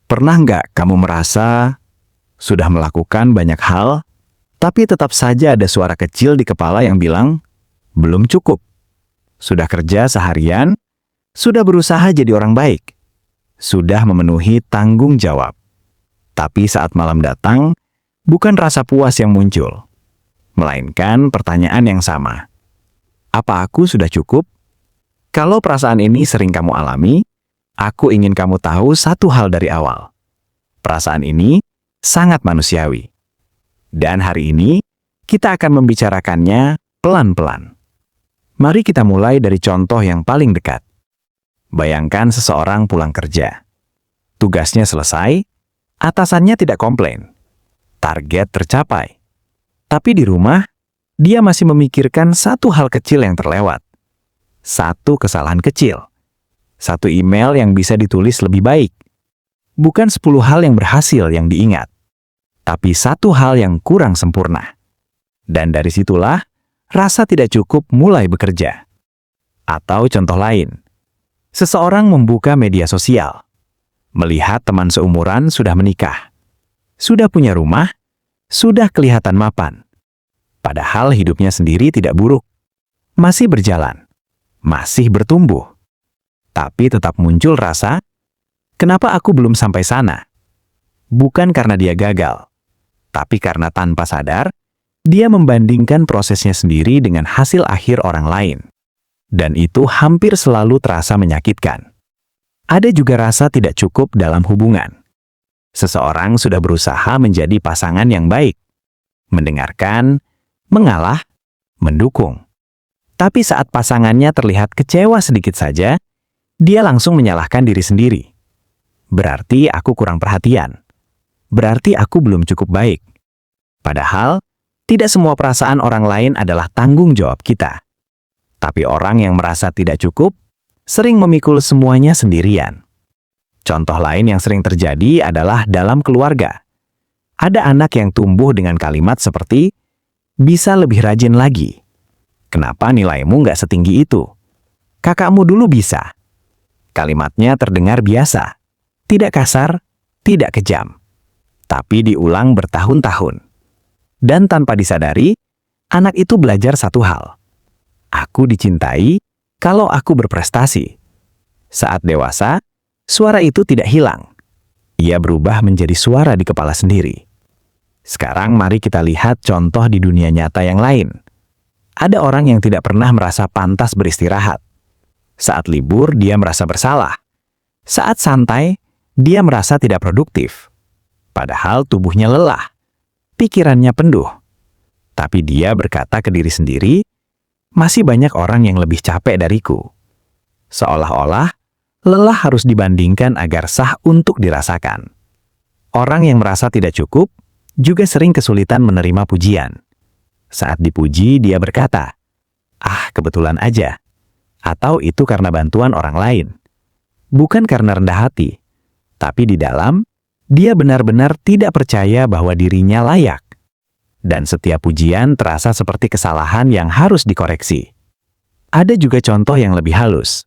Pernah nggak kamu merasa sudah melakukan banyak hal, tapi tetap saja ada suara kecil di kepala yang bilang, belum cukup. Sudah kerja seharian, sudah berusaha jadi orang baik, sudah memenuhi tanggung jawab. Tapi saat malam datang, bukan rasa puas yang muncul, melainkan pertanyaan yang sama. Apa aku sudah cukup? Kalau perasaan ini sering kamu alami, aku ingin kamu tahu satu hal dari awal. Perasaan ini sangat manusiawi. Dan hari ini, kita akan membicarakannya pelan-pelan. Mari kita mulai dari contoh yang paling dekat. Bayangkan seseorang pulang kerja. Tugasnya selesai, atasannya tidak komplain. Target tercapai. Tapi di rumah, dia masih memikirkan satu hal kecil yang terlewat. Satu kesalahan kecil. Satu email yang bisa ditulis lebih baik. Bukan 10 hal yang berhasil yang diingat, tapi satu hal yang kurang sempurna. Dan dari situlah, rasa tidak cukup mulai bekerja. Atau contoh lain, seseorang membuka media sosial, melihat teman seumuran sudah menikah, sudah punya rumah, sudah kelihatan mapan. Padahal hidupnya sendiri tidak buruk, masih berjalan, masih bertumbuh. Tapi tetap muncul rasa, kenapa aku belum sampai sana? Bukan karena dia gagal, tapi karena tanpa sadar, dia membandingkan prosesnya sendiri dengan hasil akhir orang lain. Dan itu hampir selalu terasa menyakitkan. Ada juga rasa tidak cukup dalam hubungan. Seseorang sudah berusaha menjadi pasangan yang baik, mendengarkan, mengalah, mendukung. Tapi saat pasangannya terlihat kecewa sedikit saja, dia langsung menyalahkan diri sendiri. Berarti aku kurang perhatian. Berarti aku belum cukup baik. Padahal, tidak semua perasaan orang lain adalah tanggung jawab kita. Tapi orang yang merasa tidak cukup, sering memikul semuanya sendirian. Contoh lain yang sering terjadi adalah dalam keluarga. Ada anak yang tumbuh dengan kalimat seperti, bisa lebih rajin lagi. Kenapa nilaimu nggak setinggi itu? Kakakmu dulu bisa. Kalimatnya terdengar biasa, tidak kasar, tidak kejam. Tapi diulang bertahun-tahun. Dan tanpa disadari, anak itu belajar satu hal. Aku dicintai kalau aku berprestasi. Saat dewasa, suara itu tidak hilang. Ia berubah menjadi suara di kepala sendiri. Sekarang mari kita lihat contoh di dunia nyata yang lain. Ada orang yang tidak pernah merasa pantas beristirahat. Saat libur, dia merasa bersalah. Saat santai, dia merasa tidak produktif. Padahal tubuhnya lelah, pikirannya penuh. Tapi dia berkata ke diri sendiri, masih banyak orang yang lebih capek dariku. Seolah-olah, lelah harus dibandingkan agar sah untuk dirasakan. Orang yang merasa tidak cukup, juga sering kesulitan menerima pujian. Saat dipuji, dia berkata, ah, kebetulan aja. Atau itu karena bantuan orang lain. Bukan karena rendah hati, tapi di dalam, dia benar-benar tidak percaya bahwa dirinya layak. Dan setiap pujian terasa seperti kesalahan yang harus dikoreksi. Ada juga contoh yang lebih halus.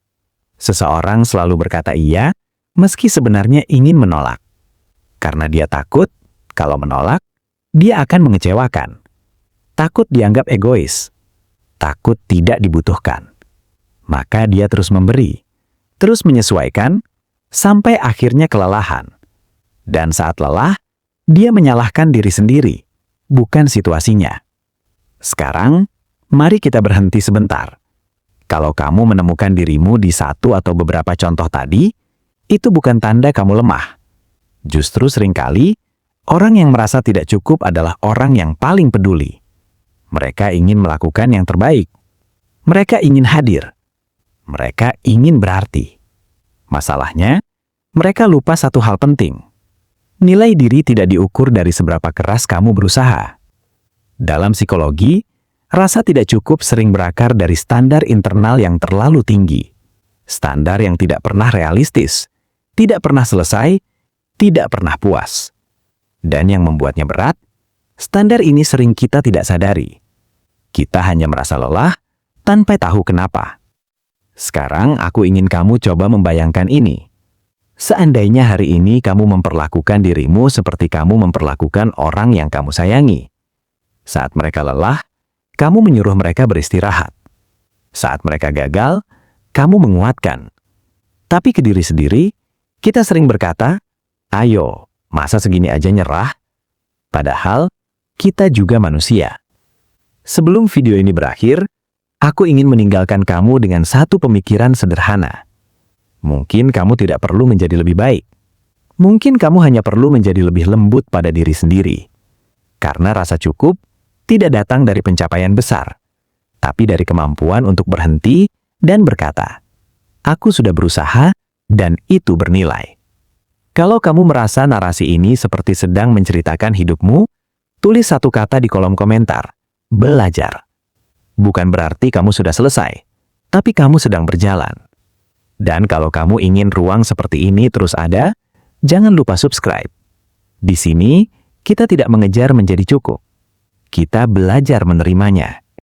Seseorang selalu berkata iya, meski sebenarnya ingin menolak. Karena dia takut, kalau menolak, dia akan mengecewakan. Takut dianggap egois. Takut tidak dibutuhkan. Maka dia terus memberi, terus menyesuaikan, sampai akhirnya kelelahan. Dan saat lelah, dia menyalahkan diri sendiri, bukan situasinya. Sekarang, mari kita berhenti sebentar. Kalau kamu menemukan dirimu di satu atau beberapa contoh tadi, itu bukan tanda kamu lemah. Justru seringkali, orang yang merasa tidak cukup adalah orang yang paling peduli. Mereka ingin melakukan yang terbaik. Mereka ingin hadir. Mereka ingin berarti. Masalahnya, mereka lupa satu hal penting. Nilai diri tidak diukur dari seberapa keras kamu berusaha. Dalam psikologi, rasa tidak cukup sering berakar dari standar internal yang terlalu tinggi. Standar yang tidak pernah realistis, tidak pernah selesai, tidak pernah puas. Dan yang membuatnya berat, standar ini sering kita tidak sadari. Kita hanya merasa lelah tanpa tahu kenapa. Sekarang aku ingin kamu coba membayangkan ini. Seandainya hari ini kamu memperlakukan dirimu seperti kamu memperlakukan orang yang kamu sayangi. Saat mereka lelah, kamu menyuruh mereka beristirahat. Saat mereka gagal, kamu menguatkan. Tapi ke diri sendiri, kita sering berkata, "Ayo, masa segini aja nyerah?" Padahal, kita juga manusia. Sebelum video ini berakhir, aku ingin meninggalkan kamu dengan satu pemikiran sederhana. Mungkin kamu tidak perlu menjadi lebih baik. Mungkin kamu hanya perlu menjadi lebih lembut pada diri sendiri. Karena rasa cukup tidak datang dari pencapaian besar, tapi dari kemampuan untuk berhenti dan berkata, "Aku sudah berusaha dan itu bernilai." Kalau kamu merasa narasi ini seperti sedang menceritakan hidupmu, tulis satu kata di kolom komentar, "Belajar." Bukan berarti kamu sudah selesai, tapi kamu sedang berjalan. Dan kalau kamu ingin ruang seperti ini terus ada, jangan lupa subscribe. Di sini, kita tidak mengejar menjadi cukup. Kita belajar menerimanya.